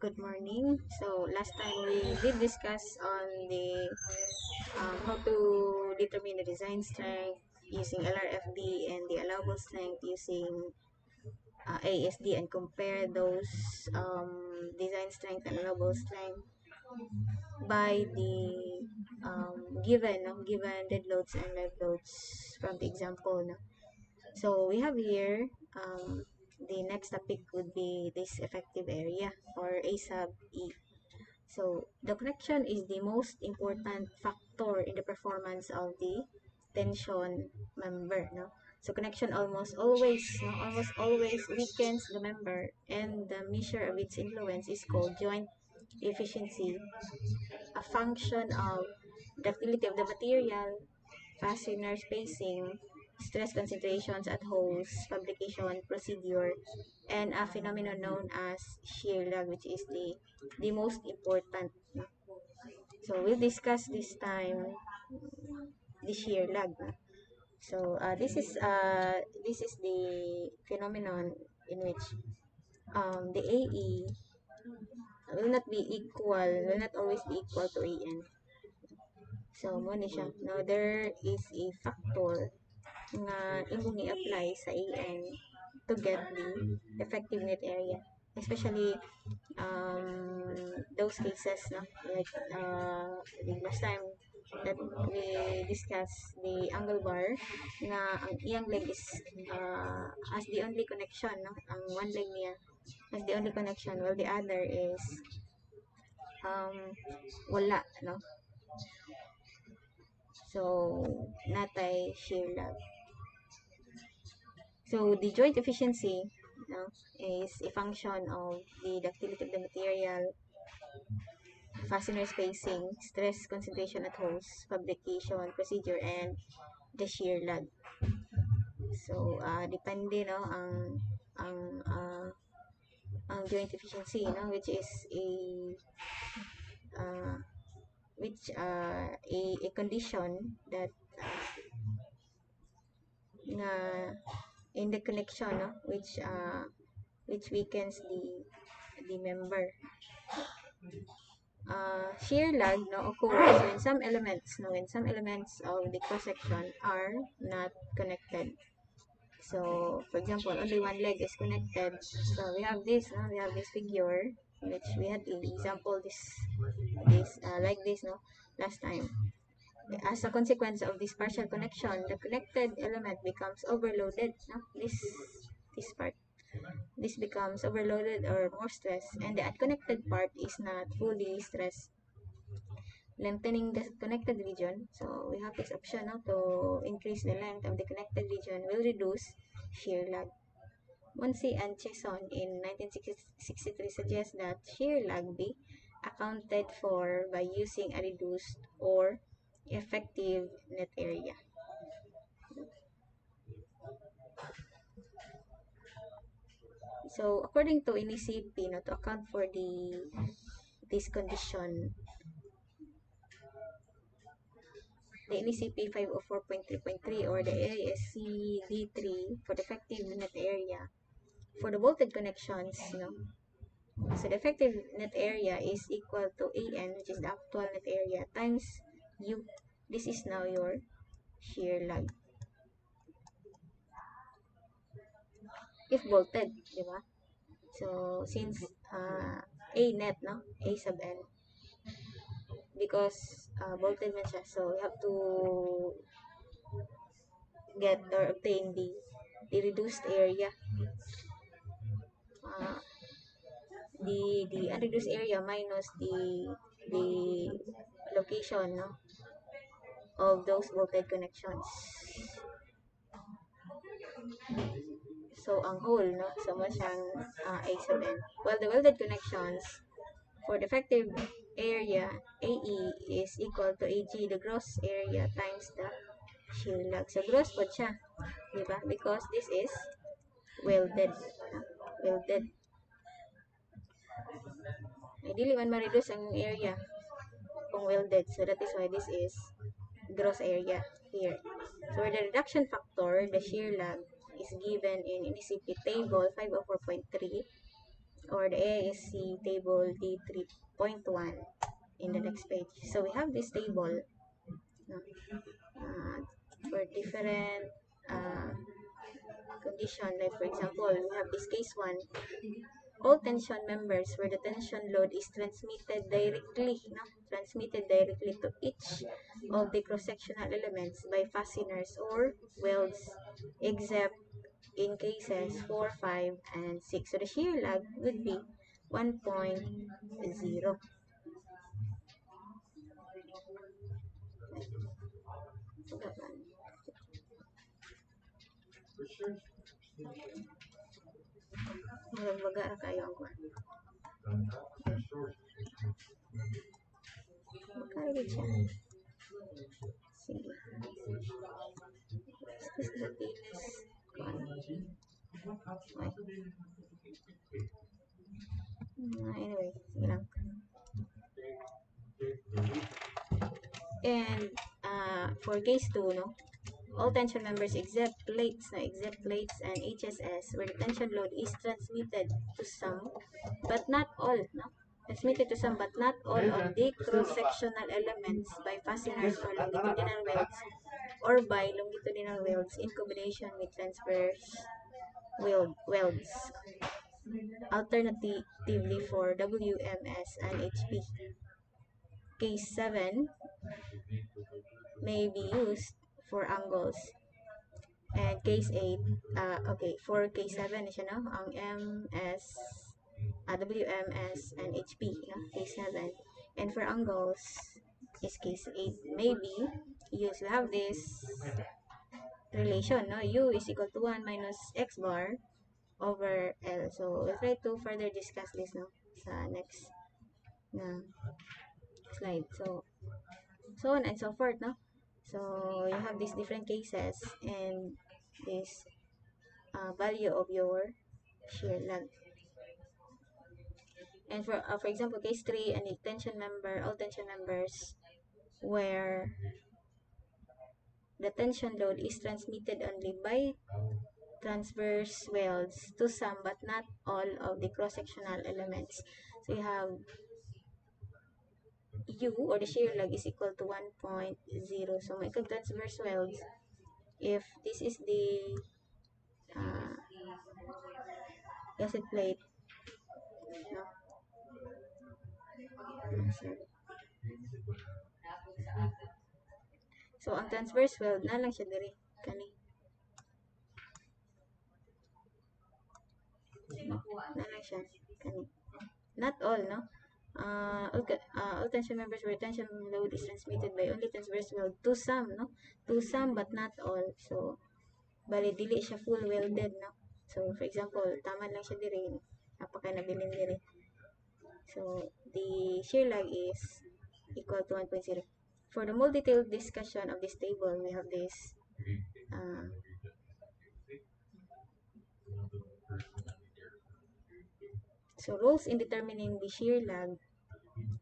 Good morning. So last time we did discuss on the how to determine the design strength using LRFD and the allowable strength using ASD, and compare those design strength and allowable strength by the given dead loads and live loads from the example. No? So we have here the next topic would be this effective area, or A sub E. So the connection is the most important factor in the performance of the tension member. No? So connection almost always weakens the member, and the measure of its influence is called joint efficiency, a function of ductility of the material, fastener spacing, stress concentrations at holes, fabrication procedure, and a phenomenon known as shear lag, which is the most important. So we'll discuss this time the shear lag. So this is the phenomenon in which the AE will not always be equal to AN. So mo ni siya. No, there is a factor nga imong i-apply sa AN to get the effective net area, especially those cases, no, like the last time that we discussed the angle bar, nga ang iyang leg is as the only connection, no, ang one leg niya as the only connection, while the other is um wala, no. So natay shear lag. So the joint efficiency, no, is a function of the ductility of the material, fastener spacing, stress concentration at holes, fabrication procedure, and the shear lag. So depende, no, ang uh, ang joint efficiency, no, which is uh, a condition that nga in the connection, no, which weakens the member. Shear lag, no, occurs when some elements of the cross section are not connected. So for example, only one leg is connected. So we have this, no, we have this figure which we had in example this like this, no, last time. As a consequence of this partial connection, the connected element becomes overloaded, no, this part, this becomes overloaded or more stress, and the unconnected part is not fully stressed, lengthening the connected region. So we have this option now to increase the length of the connected region will reduce shear lag. Muncy and Cheson in 1963 suggest that shear lag be accounted for by using a reduced or effective net area. So according to NECP, no, to account for this condition, the NECP 504.3.3 or the ASC D3 for the effective net area for the bolted connections, no. So the effective net area is equal to AN, which is the actual net area, times U. This is now your shear lag if bolted, di ba? So since A net, no, A sub N, because bolted man siya, so we have to get or obtain the reduced area, uh, the unreduced area minus the location, no, of those voltage connections. So ang whole, no, so mo siyang A sub N. Well, the welded connections for the effective area AE is equal to AG, the gross area, times the shear lag. So gross po siya, di ba? Because this is welded, welded. Ideally man ma-reduce ang area kung welded. So that is why this is gross area here. So for the reduction factor, the shear lag is given in NECP table 504.3 or the AISC table D3.1 in the next page. So we have this table for different condition. Like for example, we have this case 1, all tension members where the tension load is transmitted directly to each of the cross-sectional elements by fasteners or welds, except in cases 4, 5, and 6. So the shear lag would be 1.0. Magbaga ra kayo ang kwan. Magkaragid siya. Sige. Is this the thickness? Kwan. Anyway, sige lang. And for case 2, no, all tension members except plates and HSS where the tension load is transmitted to some but not all, no, transmitted to some but not all of the cross-sectional elements by fasteners or longitudinal welds or by longitudinal welds in combination with transverse welds, alternatively for WMS and HP. Case 7 may be used for angles. And case 8, okay, for case 7 siya, no? Ang MS, WMS, and HP, no? Case 7. And for angles is case 8. Maybe used to have this relation, no? U is equal to 1 minus X bar over L. So, we'll try to further discuss this, no? Sa next na slide. So on and so forth, no? So, you have these different cases and this value of your shear lag. And for example, case 3, any tension member, all tension members where the tension load is transmitted only by transverse welds to some but not all of the cross-sectional elements. So you have U or the shear lag is equal to 1.0. So may transverse welds if this is the gusset plate, no? So ang transverse weld na lang siya diri kani, no? Na lang siya kani. Not all, no? All tension members where tension load is transmitted by only transverse weld to some, no? To some but not all. So bali dili siya full welded, no? So for example, tama lang siya diri, napaka nabilin diri. So the shear lag is equal to 1.0. For the more detailed discussion of this table, we have this so rules in determining the shear lag.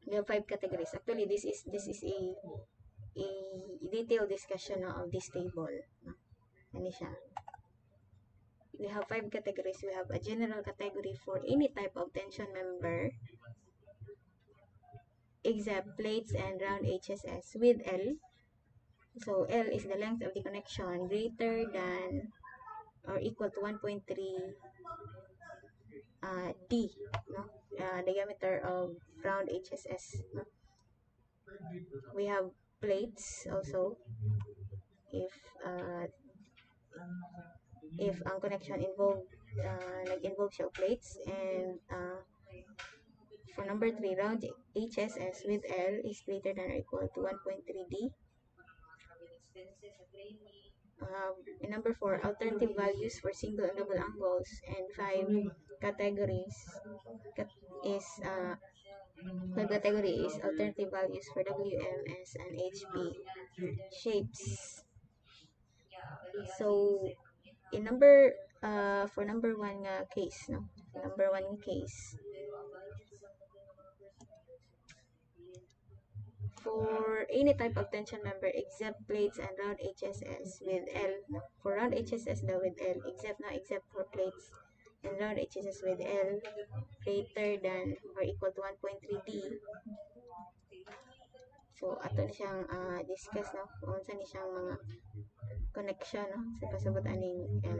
We have 5 categories. Actually, this is a detailed discussion of this table. Ano siya? We have 5 categories. We have a general category for any type of tension member except plates and round HSS with L. So L is the length of the connection greater than or equal to 1.3 D, no? Diameter of round HSS. No? We have plates also if ang connection nag-involve siya plates, and for number 3, round HSS with L is greater than or equal to 1.3 D. And number 4, alternative values for single and double angles, and 5 categories is alternative values for WMS and HP shapes. So in for number 1 case, no? Number 1 case. For any type of tension member except plates and round HSS with L. For round HSS daw with L, except for plates and round HSS with L greater than or equal to 1.3D. So ato ni siyang discuss no kung unsa ni siyang mga connection no sa pasabot aning L.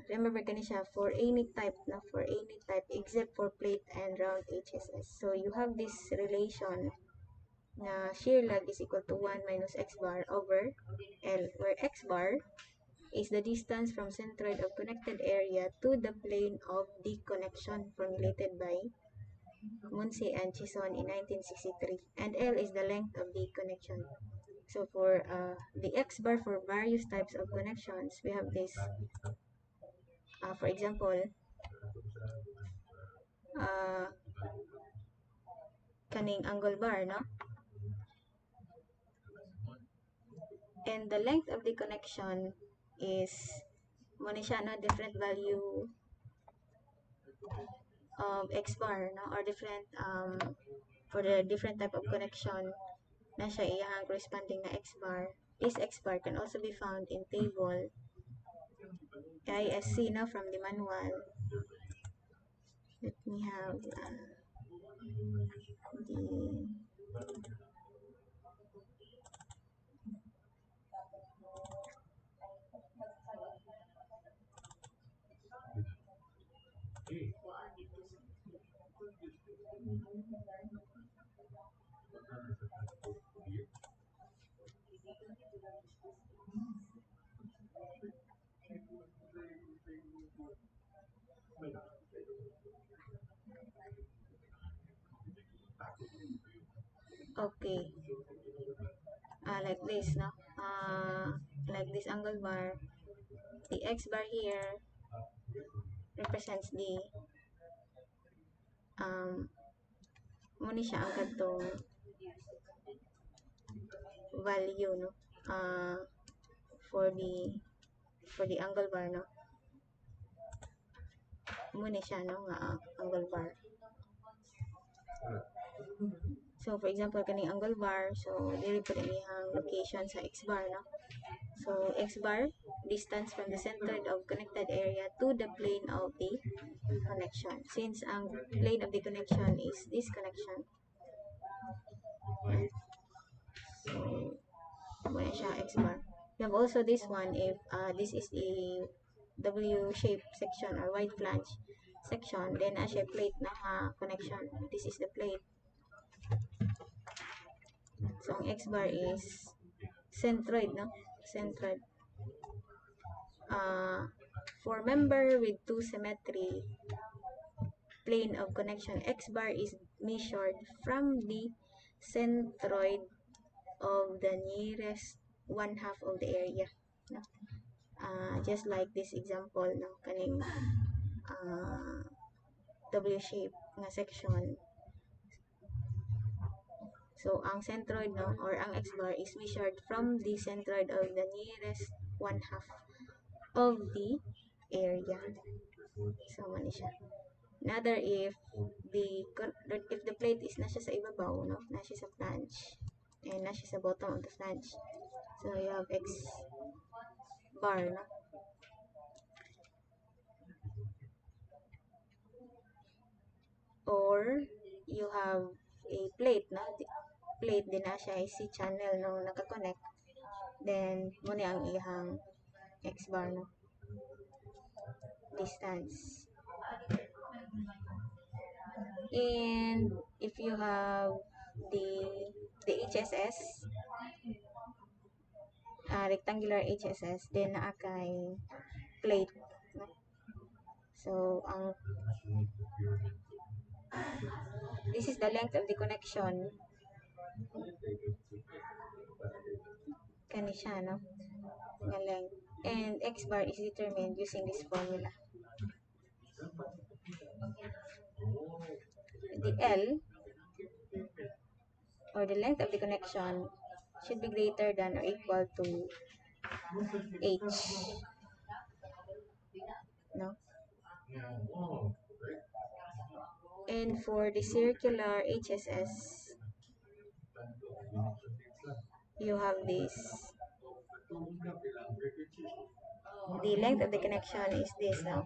Remember kani siya for any type na for any type except for plate and round HSS. So you have this relation na shear lag is equal to 1 minus x bar over L, where x bar is the distance from centroid of connected area to the plane of the connection formulated by Munsi and Chison in 1963, and L is the length of the connection. So for the x bar for various types of connections, we have this. For example, uh, kaning angle bar, no? And the length of the connection is muna siya, no? Different value of x bar, no? Or different, for the different type of connection na siya iyahang corresponding na x bar. This x bar can also be found in table ISC, no? From the manual. Let me have the okay. Like this, no? Like this angle bar. The x bar here represents the muna siya ang kadtong value, no? For the angle bar, no? Muna siya, no? Nga angle bar. So for example kaning angle bar, so diri po din iyang location sa x bar, no? So x bar distance from the center of connected area to the plane of the connection. Since ang plane of the connection is this connection, so muna siya x bar. You have also this one if this is a W shape section or wide flange section, then siya plate na connection. This is the plate. So ang x bar is centroid, no? Centroid. For member with two symmetry plane of connection, x bar is measured from the centroid of the nearest one half of the area, no? Just like this example, no? Kaning W shape nga section. So ang centroid, no, or ang x bar is measured from the centroid of the nearest one half of the area. So mani siya. Another if the plate is na siya sa ibabaw, no, na siya sa flange, and na siya sa bottom of the flange. So you have x bar, no? Or you have a plate, no? Plate din na siya ay C channel no naka-connect. Then muna ang ihang x bar, no? Distance. And if you have the HSS, rectangular HSS, then naa kay plate, no? So this is the length of the connection. Kani siya, no? Nga length. And x bar is determined using this formula. The L, or the length of the connection, should be greater than or equal to H, no? And for the circular HSS, you have this the length of the connection is this now.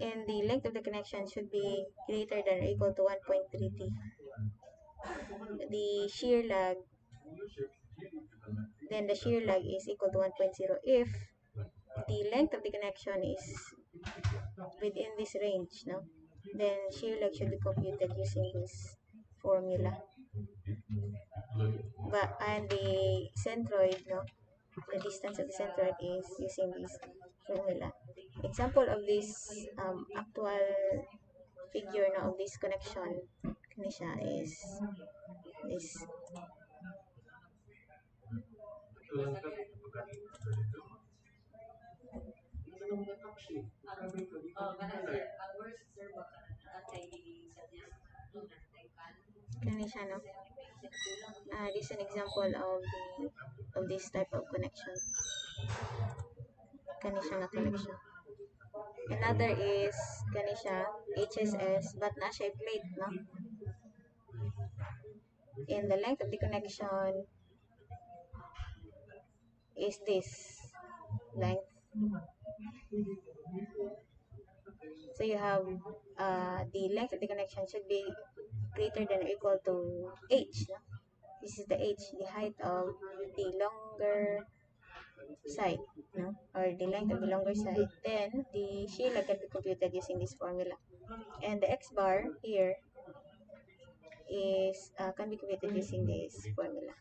And the length of the connection should be greater than or equal to 1.3 T. The shear lag, then the shear lag is equal to 1.0 if the length of the connection is within this range, no? Then shear lag should be computed using this formula. But and the centroid, no? The distance of the centroid is using this formula. Example of this actual figure no, of this connection kanisha is this. Kanisha, no? This is an example of this type of connection. Kanisha na connection. Another is kanisha HSS but na siya plate, no? And the length of the connection is this length. So you have the length of the connection should be greater than or equal to h. No? This is the h, the height of the longer side, no? Or the length of the longer side. Then the shear lag can be computed using this formula. And the x bar here is can be computed using this formula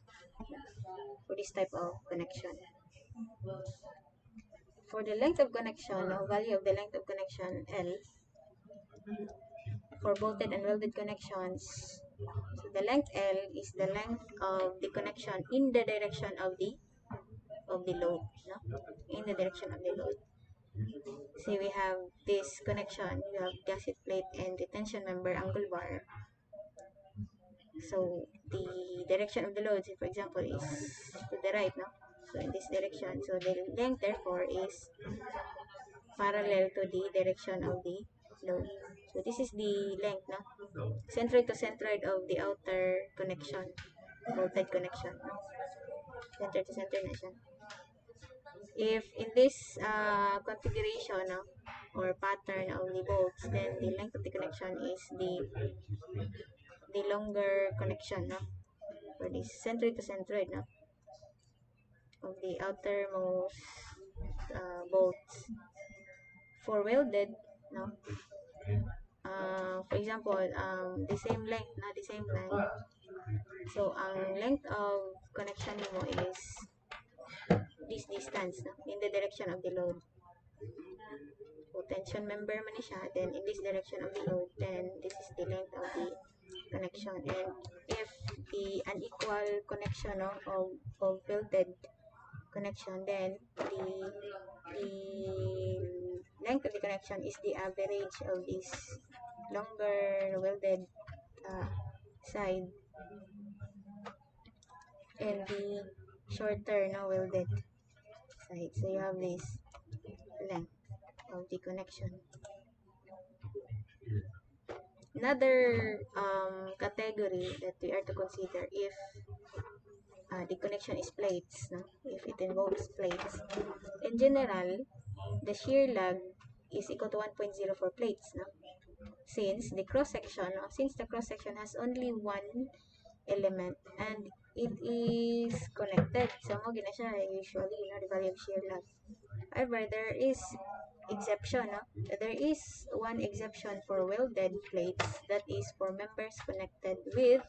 for this type of connection. For the length of connection, value of the length of connection L for bolted and welded connections. So the length L is the length of the connection in the direction of the load, no? In the direction of the load. Say we have this connection, you have gasket plate and retention member angle bar. So the direction of the load, say for example, is to the right, no? So in this direction, so the length therefore is parallel to the direction of the load. So this is the length, no? Centroid to centroid of the outer connection, voltage connection, no? Center to center na siya. If in this configuration, no, or pattern of the bolts, then the length of the connection is the longer connection, no? For this centroid to centroid, no? Of the outermost bolts. For welded, no? For example, the same length, not the same length. So, ang length of connection mo is this distance, no? In the direction of the load. So, tension member man siya. Then, in this direction of the load, then this is the length of the connection. And if the unequal connection, no, of welded connection, then the length of the connection is the average of this longer welded side and the shorter no welded side. So you have this length of the connection. Another category that we are to consider if the connection is plates, no? If it involves plates. In general, the shear lag is equal to 1.0 for plates, no? Since the cross section, no? Since the cross section has only one element and it is connected. So mo gina siya usually, no, the value of shear lag. However, there is exception, no? There is one exception for welded plates that is for members connected with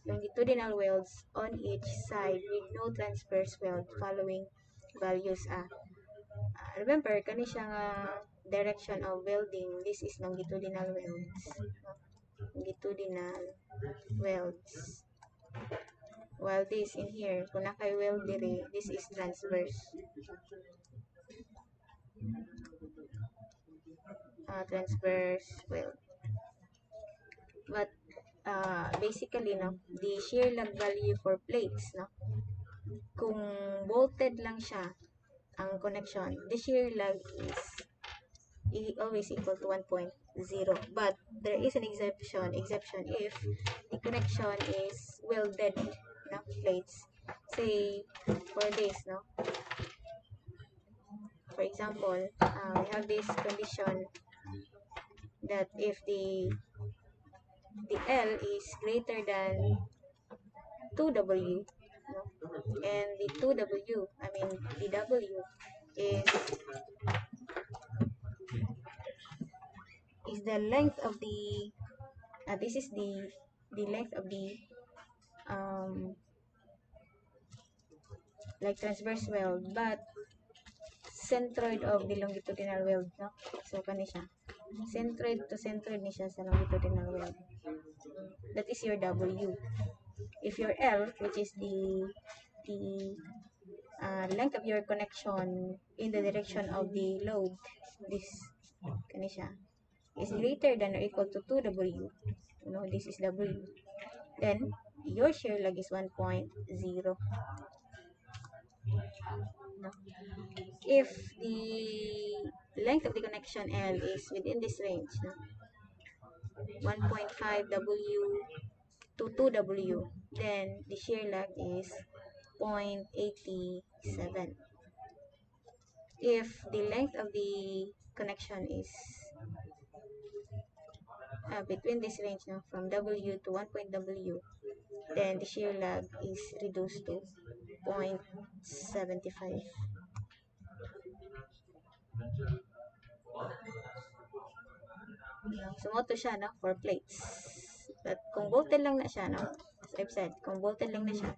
longitudinal welds on each side with no transverse weld following values remember kani siya nga direction of welding, this is longitudinal welds, no? Longitudinal welds, while this in here kung nakay weld diri, this is transverse, transverse weld. But basically, no, the shear lag value for plates, no, kung bolted lang siya ang connection, the shear lag is always equal to 1.0. But there is an exception if the connection is welded, no, plates. say for this, no? For example, we have this condition that if the L is greater than 2W, no? And the 2W, I mean the W is the length of the this is the length of the um like transverse weld, but centroid of the longitudinal weld, no? So kani siya, centroid to centroid ni siya sa longitudinal weld. That is your W. If your L, which is the length of your connection in the direction of the load, this kani siya, is greater than or equal to 2W, you know, this is W, then your shear lag is 1.0. No? If the length of the connection L is within this range, no? 1.5 W to 2W, then the shear lag is 0.87. If the length of the connection is between this range, no, from W to 1.W, then the shear lag is reduced to 0.75. Sumoto siya, no, for plates. But kung bolted lang na siya, no, as I've said, kung bolted lang na siya,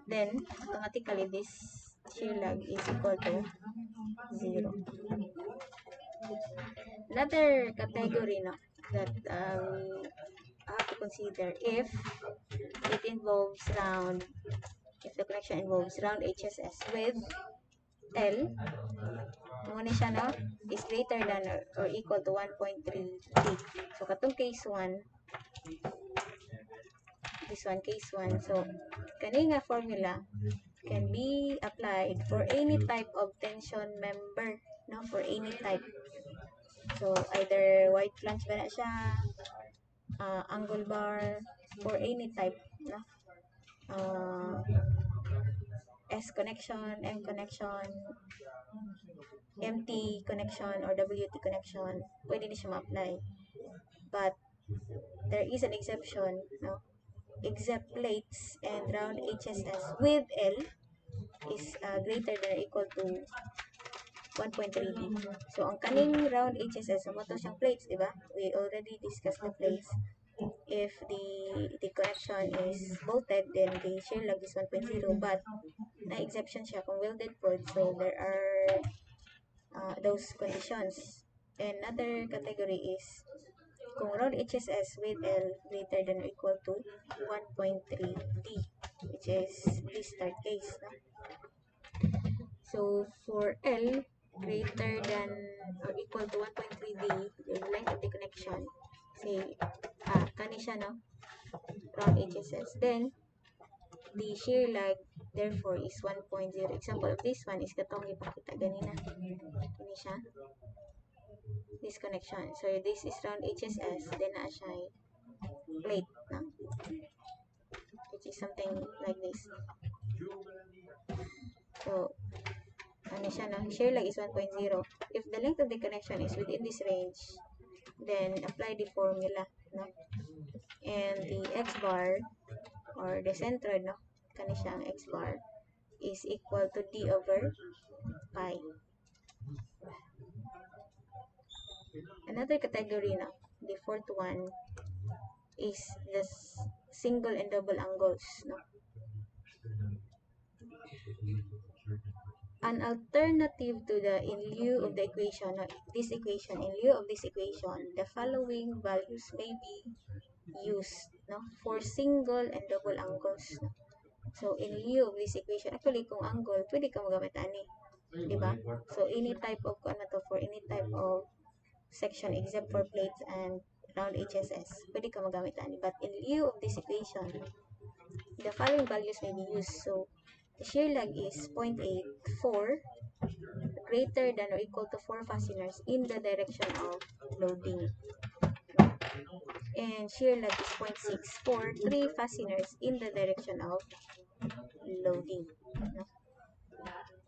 then automatically this shear lag is equal to 0. Another category, no, that have to consider if it involves round, if the connection involves round HSS with L, muna siya, no, is greater than or equal to 1.3 D. So katong case 1, this one case 1, so kani nga formula can be applied for any type of tension member, no, for any type. So either white flange ba na siya, angle bar, for any type, no, S connection, M connection, MT connection, or WT connection, pwede na siya ma-apply. But there is an exception, no? Except plates and round HSS with L is greater than or equal to 1.3D. So, ang kaning round HSS, so to siyang plates, di ba? We already discussed the plates. If the connection is bolted, then the shear lag is 1.0, but na exception siya kung welded pod, so there are those conditions. Another category is kung round HSS with L greater than or equal to 1.3D, which is this third case, no? So for L greater than or equal to 1.3D, the length of the connection, say kani siya, no, round HSS, then the shear lag therefore is 1.0. Example of this one is katong ipakita ganina, kani siya, this connection. So this is round HSS, then na siya plate, no? Which is something like this. So ano siya, no? Shear lag is 1.0. If the length of the connection is within this range, then apply the formula, no? And the X bar or the centroid, no, kani siyang X bar is equal to D over pi. Another category, na, the fourth one, is the single and double angles, no? An alternative to the in lieu of the equation, no, this equation, in lieu of this equation, the following values may be used, no, for single and double angles, no? So in lieu of this equation, actually kung angle, pwede ka magamit ani, di ba? So any type of for any type of section except for plates and round HSS, pwede ka magamit ani. But in lieu of this equation, the following values may be used. So the shear lag is 0.84 greater than or equal to 4 fasteners in the direction of loading. And shear lag is 0.6 for 3 fasteners in the direction of loading, no?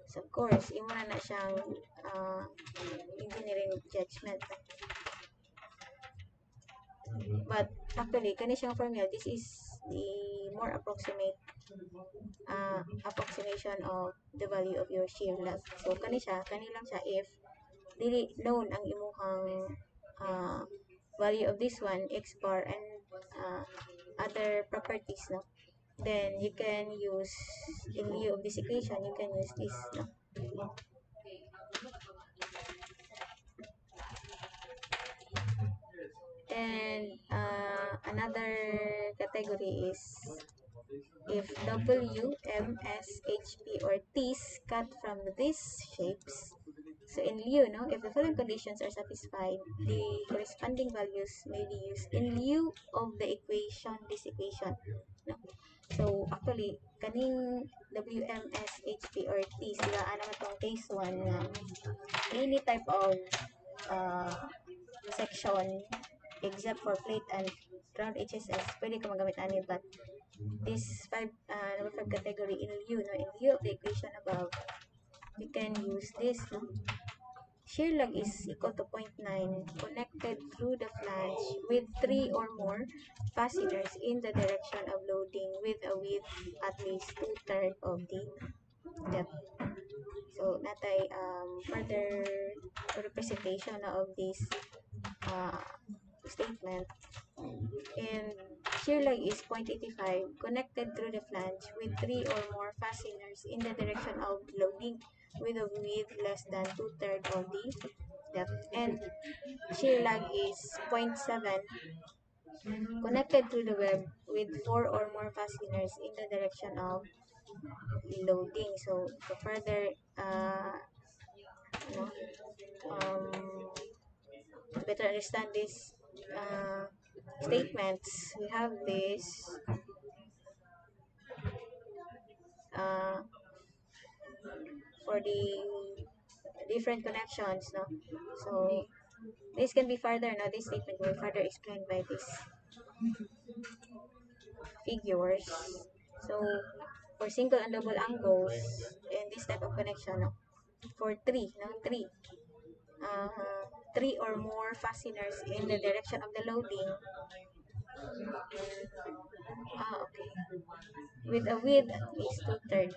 So of course imo na siyang engineering judgment, but actually kani siyang formula, this is the more approximate approximation of the value of your shear lag. So kani lang siya if dili known ang imuhang value of this one, x bar, and other properties, no? Then you can use, in lieu of this equation, you can use this, no? And another category is if W, M, S, HP, or T's cut from these shapes. So in lieu, no, if the following conditions are satisfied, the corresponding values may be used in lieu of the equation, this equation. No? So actually, kaning W, M, S, HP, or T's, diba, ano itong case 1 na any type of section except for plate and round HSS, pwede ka magamit ani, but this number 5 category in lieu, no, in lieu of the equation above, you can use this, no? Shear lag is equal to 0.9 connected through the flange with 3 or more fasteners in the direction of loading with a width at least 2/3 of the depth. So natay further representation of this statement. And shear lag is 0.85 connected through the flange with 3 or more fasteners in the direction of loading with a width less than 2/3 of the depth. And shear lag is 0.7 connected through the web with 4 or more fasteners in the direction of loading. So to further you know, better understand this statements, we have this uh, for the different connections, no? So this can be further, no? This statement will be further explained by these figures. So for single and double angles in this type of connection, no? For uh, three or more fasteners in the direction of the loading, okay, with a width at least 2/3.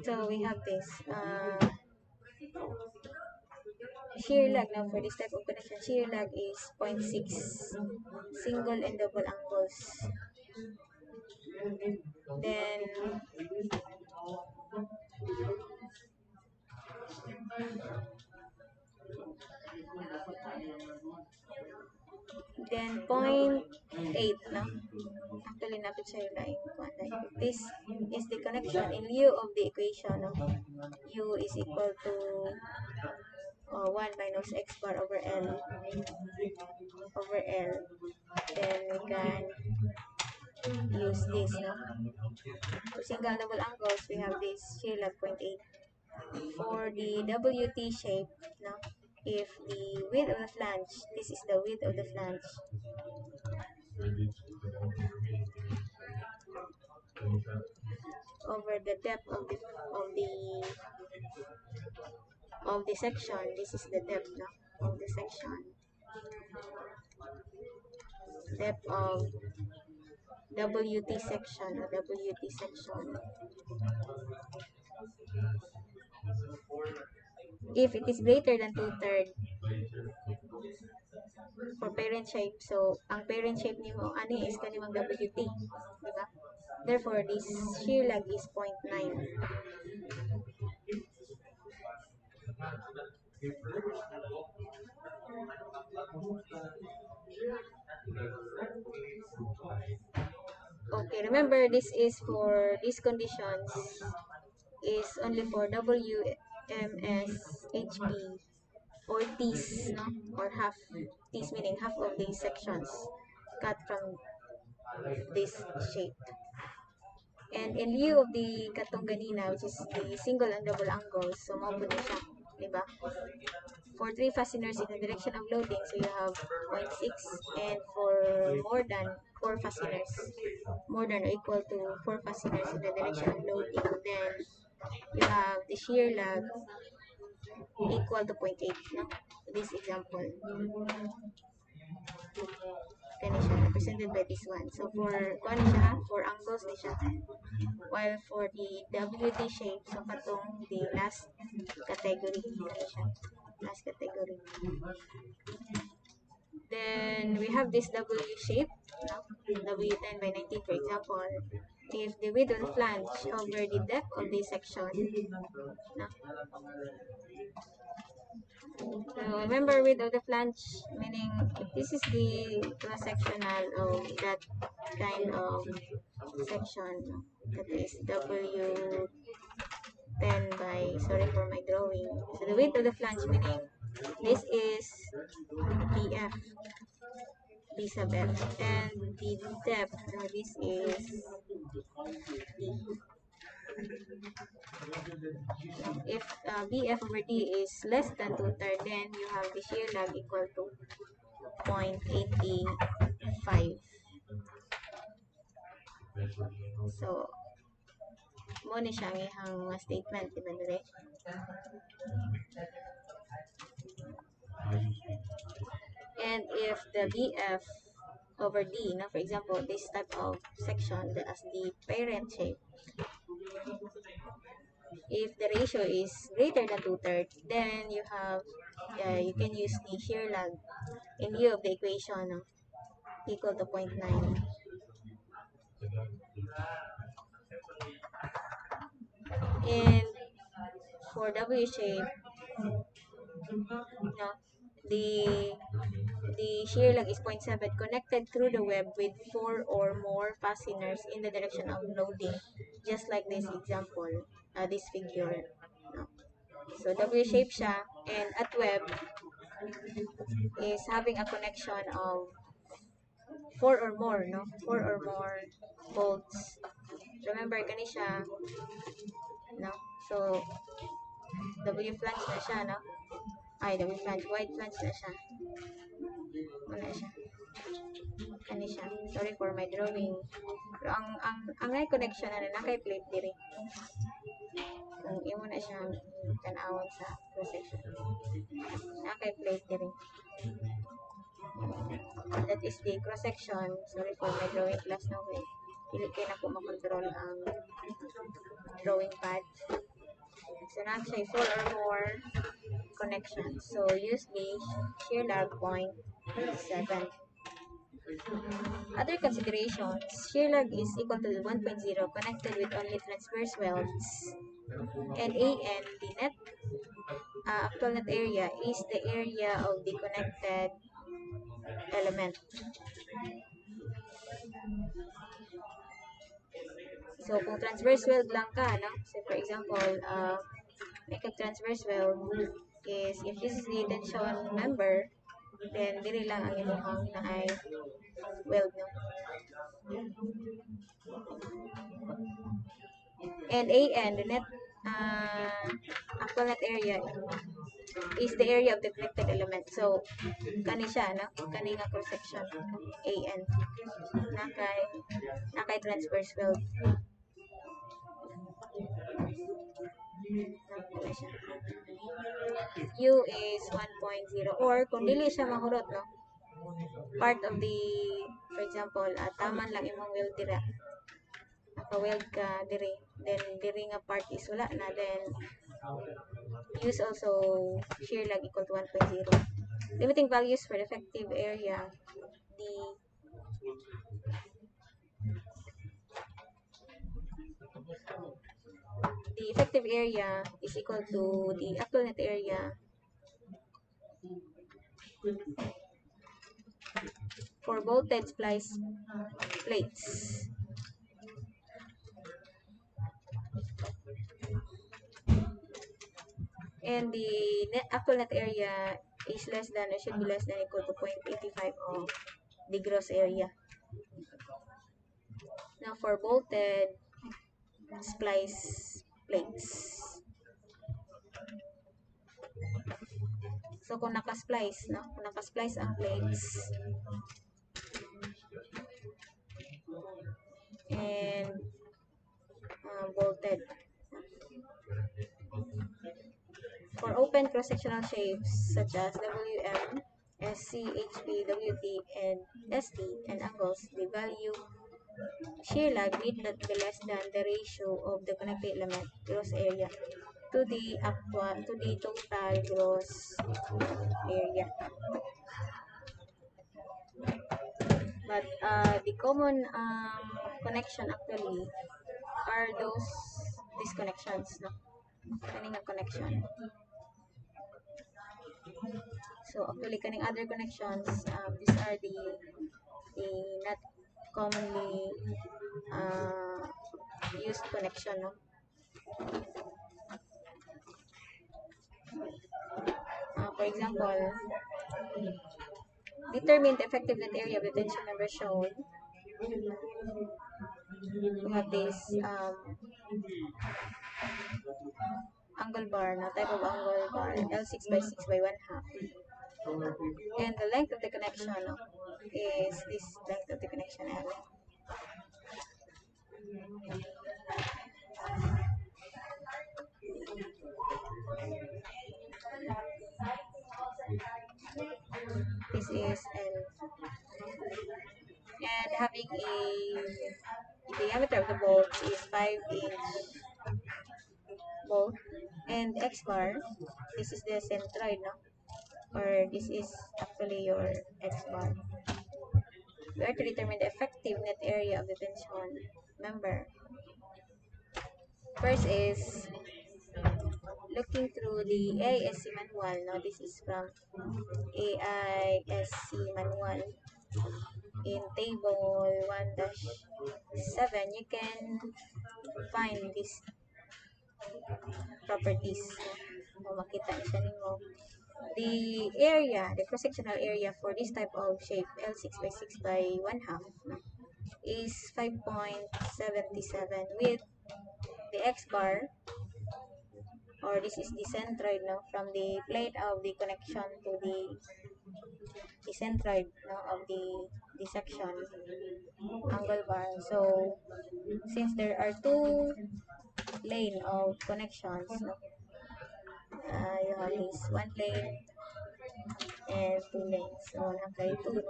So we have this shear lag. Now for this type of connection, shear lag is 0.6 single and double angles. Then point 0.8, no? Actually, napit siya yung line. This is the connection in lieu of the equation, no? U is equal to 1 minus x bar over L. Then we can use this, no? For single double angles, we have this shear lag 0.8. For the WT shape, no? If the width of the flange, this is the width of the flange over the depth of the section. This is the depth, no, of the section. Depth of WT section. If it is greater than 2/3 for parent shape, so ang parent shape nimo ani is kanimang WT, di ba? Therefore, this shear lag is 0.9. Okay, remember this is for these conditions is only for W, M, S, H, P, or T's, no? Or half. T's meaning half of these sections cut from this shape. And in lieu of the katong ganina, which is the single and double angles, so mao po siya. diba? For 3 fasteners in the direction of loading, so you have 0.6, and for more than 4 fasteners, more than or equal to 4 fasteners in the direction of loading, then you have the shear lag equal to 0.8, no? This example, kani siya, represented by this one. So for kani siya, for angles ni siya. While for the WD shape, so katong the last category, kani siya, last category. Then we have this W shape, no? W10 by 19, for example. If the width of the flange over the depth of the section, no? So remember, width of the flange, meaning if this is the cross-sectional of that kind of section, that is W10 by, sorry for my drawing. So the width of the flange, meaning this is BF, B sub F, and the depth, this is D. If BF over D is less than 2/3, then you have the shear lag equal to 0.85. So, mo ni siya ang ihang statement, diba dire? And if the BF over D, no, for example, this type of section as the parent shape, if the ratio is greater than 2/3, then you have, you can use the shear lag in view of the equation, no, equal to 0.9. And for W shape, no, the shear lag is 0.7 connected through the web with 4 or more fasteners in the direction of loading, just like this example, this figure. No? So W shape siya, and at web is having a connection of 4 or more, no? 4 or more bolts. Remember, kani siya, no? So W flange na siya, no? Ay, W flange, wide flange na siya. Wala siya. Kani siya. Sorry for my drawing. Pero ang connection na nakay plate diri. Kung imo na siya tan-awon sa cross section. Nakay plate diri. That is the cross section. Sorry for my drawing class no way. Dili kay na ko makontrol ang drawing pad. So na siya 4 or more connections. So use the shear lag 0.7. Other considerations, shear lag is equal to 1.0 connected with only transverse welds, and AN, the net actual net area, is the area of the connected element. So kung transverse weld lang ka, no? So for example, make a transverse weld is if this is the tension member, then dili lang ang imuhang na ay weld, no? And AN, the net actual net area, is the area of the connected element. So, kani siya, no? Kani nga cross section, AN. Nakay transverse weld. U is 1.0, or kung dili siya mahurot, no? Part of the, for example, taman lang imong weld dira. Naka-weld ka diri. Then, diri nga part is wala na. Then, use also shear lag equal to 1.0. Limiting values for the effective area. The effective area is equal to the actual net area for bolted splice plates. And the actual net area is less than or should be less than equal to 0.85 of the gross area. Now for bolted splice plates, So, kung nakasplice, no? Kung nakasplice ang plates and bolted. For open cross-sectional shapes such as WM, SC, HB, WT, and ST, and angles, the value shear lag need not be less than the ratio of the connecting element gross area to the total gross area. But the common connection actually are these connections, no? Kaning connection. So actually, kaning other connections, these are the not commonly used connection, no? For example, determine the effective net area of the tension member shown. We have this angle bar, no? Type of angle bar, L6 by 6 by 1 half. And the length of the connection, no, is this length of the connection L. This is L. And having a diameter of the bolts is 5-inch bolt. And X bar, this is the centroid, no? Or this is actually your X bar. We are to determine the effective net area of the tension member. First is looking through the AISC manual. Now this is from AISC manual. In table 1-7, you can find these properties. Makita na siya ninyo. The area, the cross-sectional area for this type of shape, L6 by 6 by 1 half, is 5.77 with the X bar, or this is the centroid, no, from the plate of the connection to the centroid, no, of the section angle bar. So since there are two lane of connections, no, you have this one lane and two lanes. So nakay two,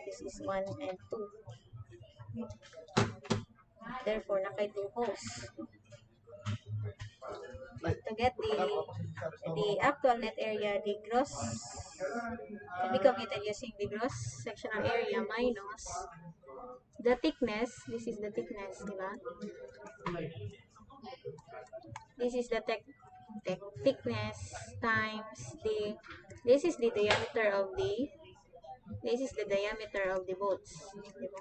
this is 1 and 2. Therefore nakay two holes. To get the actual net area, the gross can be computed using the gross sectional area minus the thickness. This is the thickness, diba? This is the thickness times this is the diameter of the bolts, diba?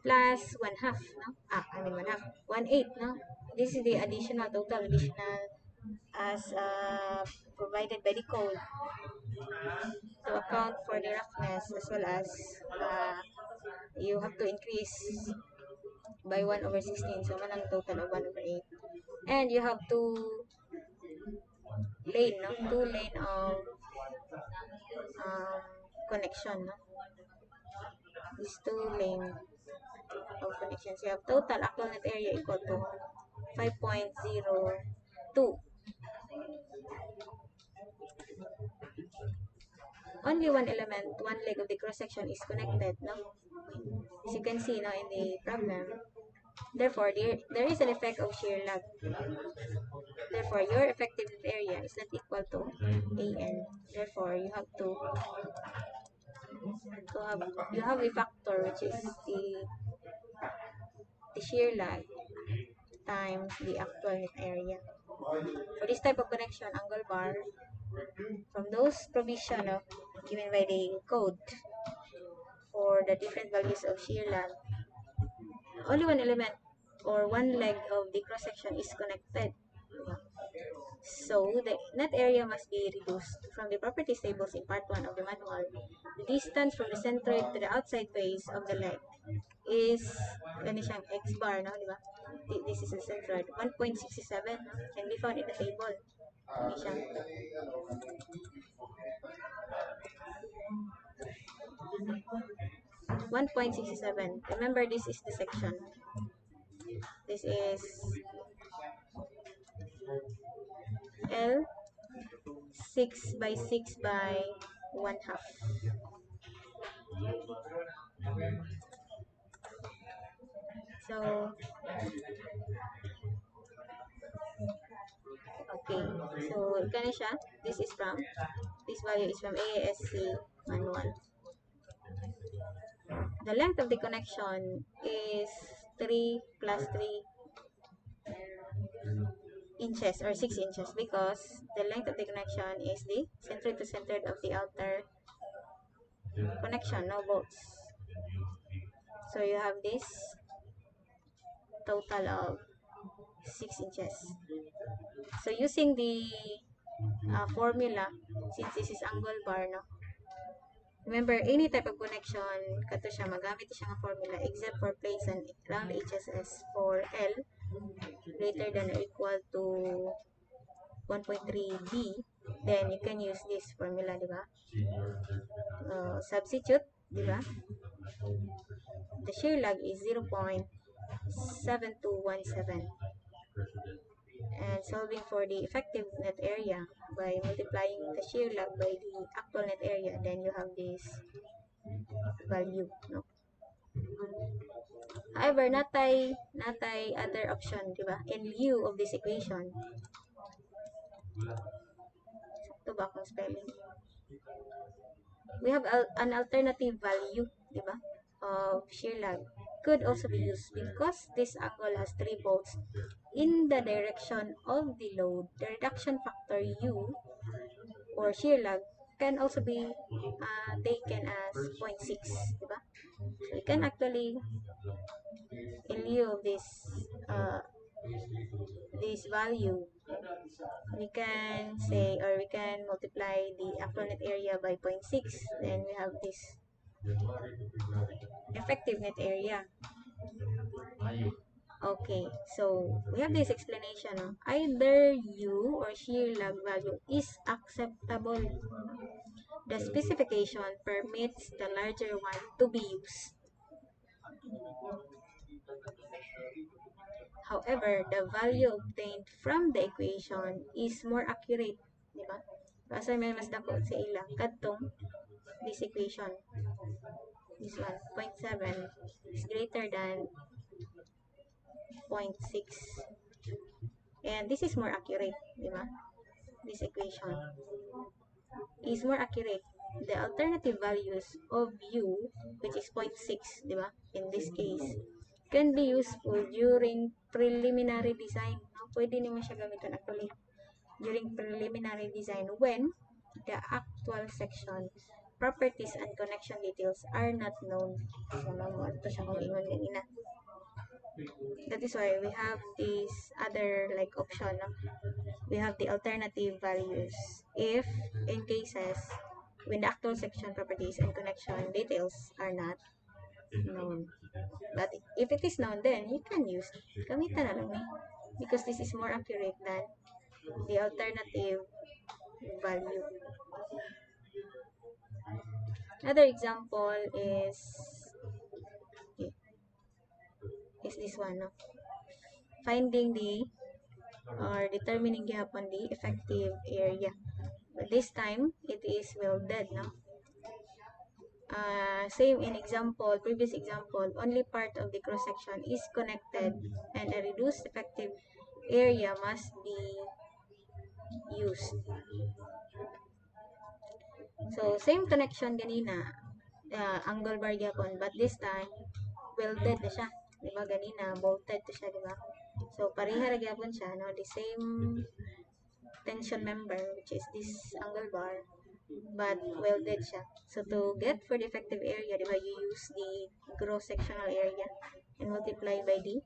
Plus 1/2, no? I mean 1/2, 1/8, no? This is the total additional as provided by the code to account for the roughness, as well as you have to increase by 1/16, so manang total of 1/8. And you have two lane of connection, no? These two lane of connections. You have total actual net area equal to 5.02. Only one element, one leg of the cross section is connected, no? As you can see now in the problem. Therefore, there is an effect of shear lag. Therefore, your effective area is not equal to AN. Therefore, you have a factor, which is the shear lag times the actual net area. For this type of connection, angle bar, from those provision given by the code for the different values of shear lag, only one element or one leg of the cross section is connected. So the net area must be reduced. From the properties tables in part 1 of the manual, the distance from the centroid to the outside face of the leg is siyang X bar, no, di ba? This is the centroid. 1.67 can be found in the table. Hindi siya. 1.67. Remember, this is the section. This is L 6 by 6 by 1 half. So, okay. So, kani siya. This is from, this value is from AASC manual. The length of the connection is 3 plus 3 inches or 6 inches because the length of the connection is the center to center of the outer connection, no bolts. So you have this total of 6 inches. So using the formula, since this is angle bar, no? Remember, any type of connection, kato siya, magamit siya ng formula except for place and round HSS for L greater than or equal to 1.3B, then you can use this formula, di ba? Substitute, di ba? The shear lag is 0.7217. And solving for the effective net area by multiplying the shear lag by the actual net area, then you have this value, no? However, natay other option, di ba? In lieu of this equation, ito ba akong spelling? We have an alternative value, di ba? Of shear lag could also be used because this angle has 3 volts in the direction of the load. The reduction factor U or shear lag can also be taken as 0.6, di ba? So we can actually, in lieu of this value, we can say, or we can multiply the actual net area by 0.6, then we have this effective net area. Okay, so we have this explanation. No? Either U or shear lag value is acceptable. The specification permits the larger one to be used. However, the value obtained from the equation is more accurate, di ba? Kasi may mas dako sa ilang kadtong this equation. This one, 0.7 is greater than 0.6. And this is more accurate, di ba? This equation is more accurate. The alternative values of U, which is 0.6, di ba? In this case, can be useful during preliminary design. No? Pwede naman siya gamitin actually during preliminary design when the actual section, properties, and connection details are not known. So, ito siya kung ingon ganina. That is why we have this other like option. No? We have the alternative values if in cases when the actual section properties and connection details are not known. But if it is known, then you can use gamitan na lang because this is more accurate than the alternative value. Another example is this one, no? Finding the or determining gihapon the effective area. But this time it is welded, no? Same in example, previous example, only part of the cross section is connected and a reduced effective area must be used. So same connection ganina, angle bar gyapon, but this time welded na siya. Diba ganina bolted to siya, diba? So pareha ra gyapon siya, no? The same tension member, which is this angle bar, but welded siya. So to get for the effective area, diba, you use the gross sectional area and multiply by the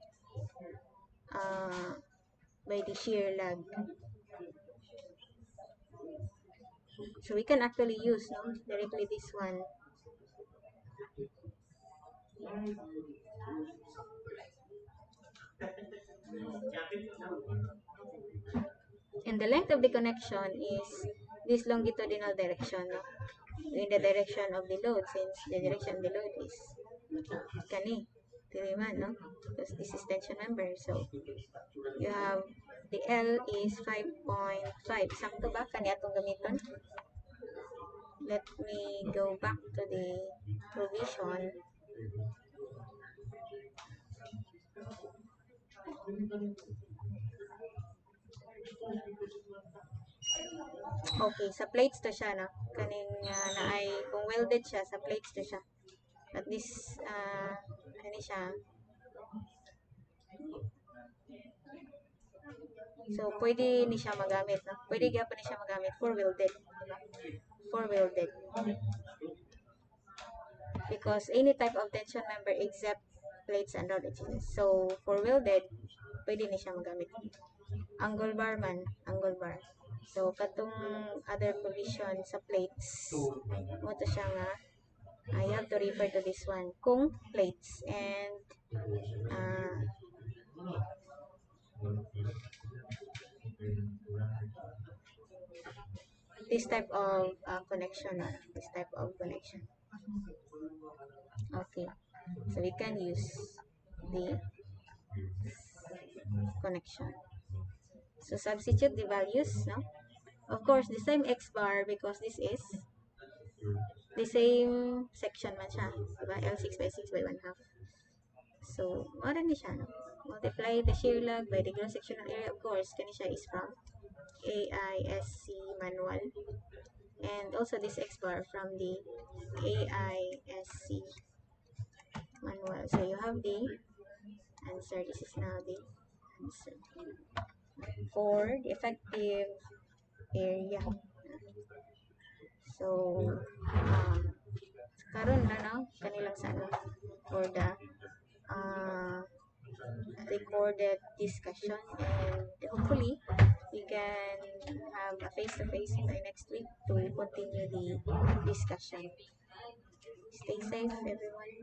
shear lag. So we can actually use, no, directly this one. And the length of the connection is this longitudinal direction, no? In the direction of the load, since the direction of the load is kani, tiriman, no? Because this is tension member. So, you have the L is 5.5. Sakto ba? Kani atong gamiton? Let me go back to the provision. Okay, sa plates to siya, no? Kaning na ay, kung welded siya, sa plates to siya. At this, ano siya, so, pwede ni siya magamit, no? Pwede gapon ni siya magamit for welded. For welded. Because any type of tension member except plates and rod edges. So, for welded, pwede ni siya magamit. Angle bar man, angle bar. So, katong other provision sa plates, mo to siya nga, I have to refer to this one. Kung plates and this type of connection, this type of connection. Okay, so we can use the connection. So substitute the values, no? Of course, the same x bar because this is the same section man siya, diba? L6 by 6 by 1 half. So, ano ni siya, no? Multiply the shear log by the gross sectional area. Of course, kani siya is from AISC manual. And also this x bar from the AISC manual. So, you have the answer. This is now the answer for the effective area. So, karon na, no? Kanilang sana for the recorded discussion, and hopefully we can have a face-to-face by next week to continue the discussion. Stay safe, everyone.